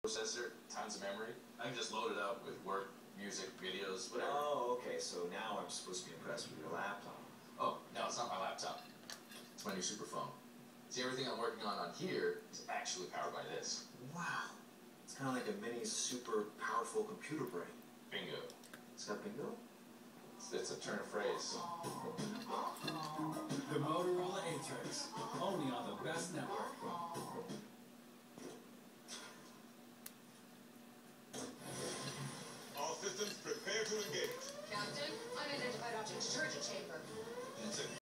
processor, tons of memory. I can just load it up with work, music, videos, whatever. Oh, okay, so now I'm supposed to be impressed with your laptop. Oh, no, it's not my laptop. It's my new super phone. See, everything I'm working on here is actually powered by this. Wow. It's kind of like a mini super powerful computer brain. Bingo. It's got bingo? It's a turn of phrase. The Motorola Atrix, only on the best network.